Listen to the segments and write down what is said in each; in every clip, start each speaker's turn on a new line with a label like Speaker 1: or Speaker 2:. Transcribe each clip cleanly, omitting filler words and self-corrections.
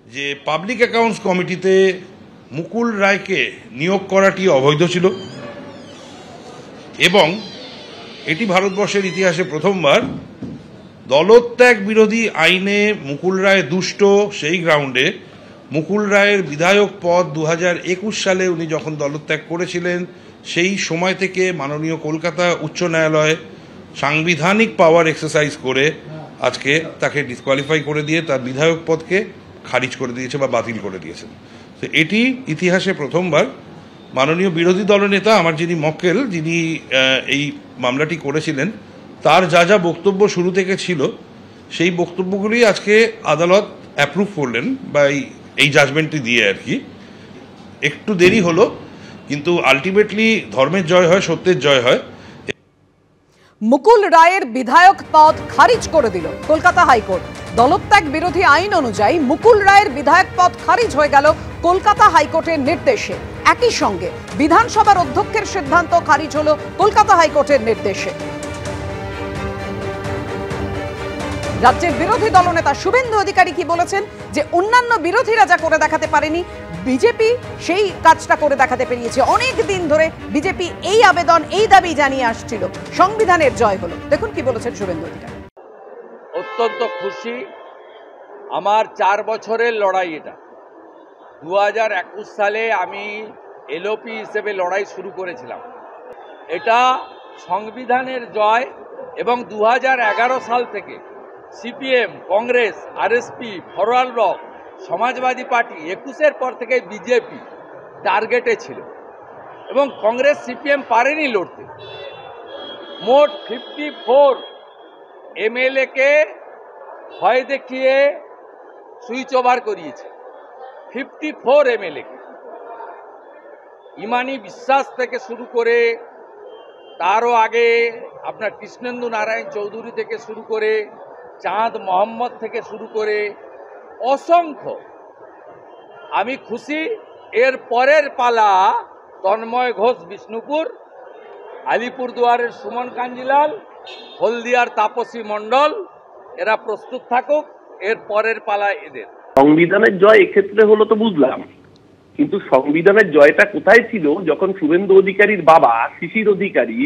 Speaker 1: যে public accounts কমিটিতে মুকুল রায়কে নিয়োগ করাটি অবৈধ ছিল এবং এটি ভারতবর্ষের ইতিহাসে প্রথমবার দলত্যাগ বিরোধী আইনে মুকুল রায় দুষ্ট সেই গ্রাউন্ডে মুকুল রায়ের বিধায়ক পদ 2021 সালে উনি যখন দলত্যাগ করেছিলেন সেই সময় থেকে মাননীয় কলকাতা উচ্চ ন্যায়ালয় সাংবিধানিক পাওয়ার এক্সারসাইজ করে আজকে তাকে ডিসকোয়ালিফাই করে দিয়ে তার বিধায়ক পদকে খারিজ করে দিয়েছে বা বাতিল করে দিয়েছেন। তো এটি ইতিহাসে প্রথমবার মাননীয় বিরোধী দলনেতা আমার যিনি মক্কেল, যিনি এই মামলাটি করেছিলেন, তার যা যা বক্তব্য শুরু থেকে ছিল সেই বক্তব্যগুলি আজকে আদালত অ্যাপ্রুভ করলেন বা এই জাজমেন্টটি দিয়ে আর কি। একটু দেরি হলো, কিন্তু আলটিমেটলি ধর্মের জয় হয়, সত্যের জয় হয়।
Speaker 2: মুকুল রায়ের বিধায়ক পদ খারিজ করে দিল কলকাতা হাইকোর্ট। দলত্যাগ বিরোধী আইন অনুযায়ী মুকুল রায়ের বিধায়ক পদ খারিজ হয়ে গেল কলকাতা হাইকোর্টের নির্দেশে। একই সঙ্গে বিধানসভার অধ্যক্ষের সিদ্ধান্ত খারিজ হলো কলকাতা হাইকোর্টের নির্দেশে। রাজ্যের বিরোধী দলনেতা শুভেন্দু অধিকারী কি বলেছেন, যে অন্যান্য বিরোধীরা যা করে দেখাতে পারেনি বিজেপি সেই কাজটা করে দেখাতে পেরিয়েছে। অনেক দিন ধরে বিজেপি এই আবেদন, এই দাবি জানিয়ে আসছিল, সংবিধানের জয় হলো। দেখুন কি বলেছেন শুভেন্দু অধিকারী।
Speaker 3: অত্যন্ত খুশি, আমার 4 বছরের লড়াই এটা। 2021 সালে আমি এলওপি হিসেবে লড়াই শুরু করেছিলাম। এটা সংবিধানের জয় এবং 2011 সাল থেকে সিপিএম, কংগ্রেস, আরএসপি, ফরওয়ার্ড ব্লক, সমাজবাদী পার্টি 21-এর পর থেকে বিজেপি টার্গেটে ছিল এবং কংগ্রেস সিপিএম পারেনি লড়তে। মোট 54 এমএলএকে ভয় দেখিয়ে সুইচ ওভার করিয়েছে। 54 এমএলএকে, ইমানি বিশ্বাস থেকে শুরু করে, তারও আগে আপনার কৃষ্ণেন্দু নারায়ণ চৌধুরী থেকে শুরু করে, চাঁদ মোহাম্মদ থেকে শুরু করে অসংখ্য। আমি খুশি। এর পরের পালা তন্ময় ঘোষ বিষ্ণুপুর, আলিপুরদুয়ারের সুমন কাঞ্জিলাল, হলদিয়ার তাপসী মণ্ডল, এরা প্রস্তুত থাকুক। এর পরের পালা এদের।
Speaker 4: সংবিধানের জয় এক্ষেত্রে হলো তো বুঝলাম, কিন্তু সংবিধানের জয়টা কোথায় ছিল যখন শুভেন্দু অধিকারীর বাবা শিশির অধিকারী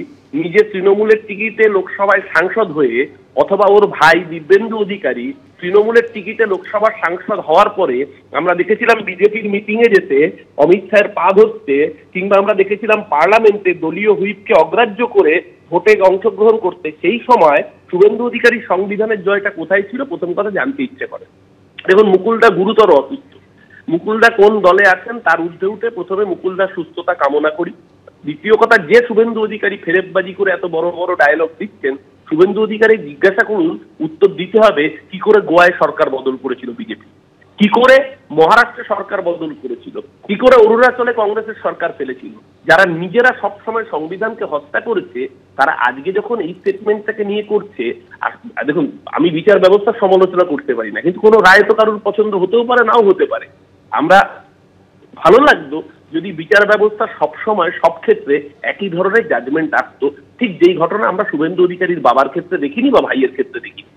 Speaker 4: নিজে তৃণমূলের টিকিটে লোকসভায় সাংসদ হয়ে, অথবা ওর ভাই দিব্যেন্দু অধিকারী তৃণমূলের টিকিটে লোকসভার সাংসদ হওয়ার পরে আমরা দেখেছিলাম বিজেপির মিটিংয়ে যেতে, অমিত শাহের পা ধরতে, কিংবা আমরা দেখেছিলাম পার্লামেন্টে দলীয় হুইপকে অগ্রাহ্য করে ভোটে অংশগ্রহণ করতে। সেই সময় শুভেন্দু অধিকারী সংবিধানের জয়টা কোথায় ছিল প্রথম কথা জানতে ইচ্ছে করে। দেখুন, মুকুলদা গুরুতর অসুস্থ। মুকুলদা কোন দলে আছেন তার ঊর্ধ্বে উঠে প্রথমে মুকুলদার সুস্থতা কামনা করি। দ্বিতীয় কথা, যে শুভেন্দু অধিকারী ফেরেববাজি করে এত বড় বড় ডায়লগ দিচ্ছেন, শুভেন্দু অধিকারী জিজ্ঞাসা করুন, উত্তর দিতে হবে কি করে গোয়ায় সরকার বদল করেছিল বিজেপি, কি করে মহারাষ্ট্রে সরকার বদল করেছিল, কি করে অরুণাচলে কংগ্রেসের সরকার ফেলেছিল। যারা নিজেরা সবসময় সংবিধানকে হত্যা করেছে, তারা আজকে যখন এই স্টেটমেন্টটাকে নিয়ে করছে। আর দেখুন, আমি বিচার ব্যবস্থার সমালোচনা করতে পারি না, কিন্তু কোনো রায় তো কারোর পছন্দ হতেও পারে, নাও হতে পারে। আমরা ভালো লাগতো যদি বিচার ব্যবস্থা সবসময় সব ক্ষেত্রে একই ধরনের জাজমেন্ট আসতো, ঠিক যেই ঘটনা আমরা শুভেন্দু অধিকারীর বাবার ক্ষেত্রে দেখিনি বা ভাইয়ের ক্ষেত্রে দেখিনি।